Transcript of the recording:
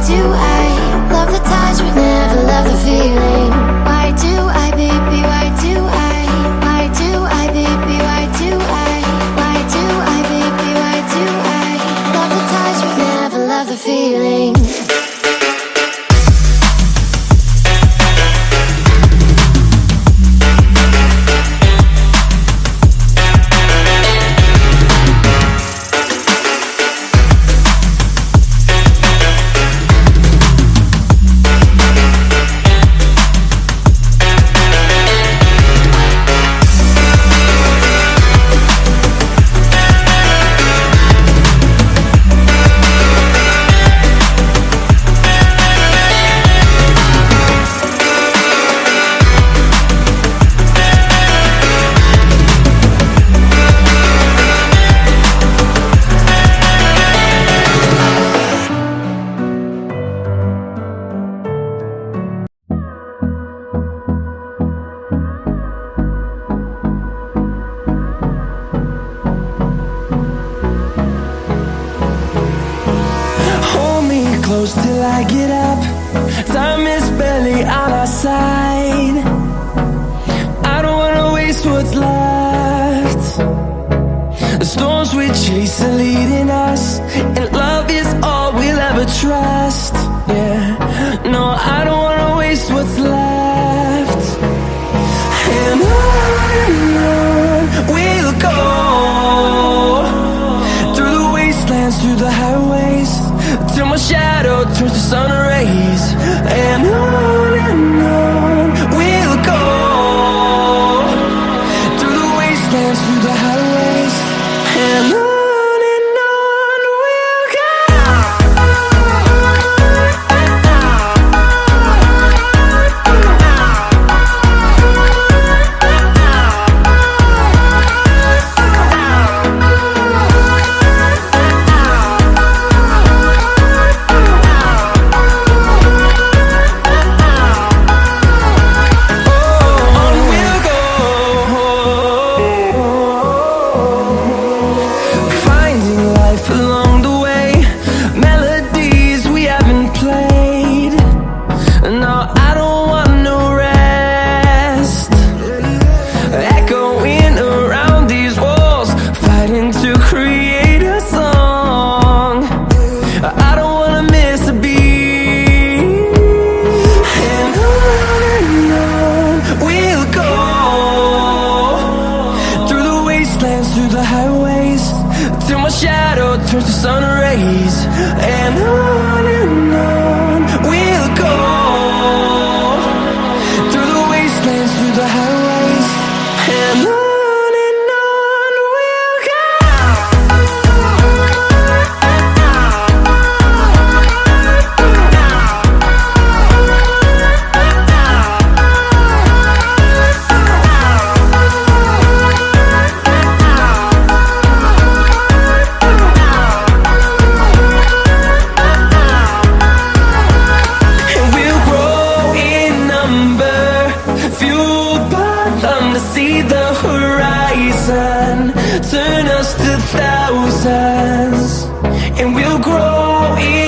do I love the touch but never love the feeling? Why do I, baby, why do I? Why do I, baby, why do I? Why do I, baby, why do I love the touch but never love the feeling? Close till I get up. Time is barely on our side. I don't wanna waste what's left. The storms we chase are leading us, and love is all we'll ever trust. Yeah, no, I don't wanna waste what's left. And on we'll go, through the wastelands, through the highways, till my shadow turns to sun rays. And on we'll go, through the wastelands, through the highways, and on we'll go. Through the highways, till my shadow turns to sun rays. And on we'll go, through the wastelands, through the highways, and on we'll go. See the horizon turn us to thousands, and we'll grow in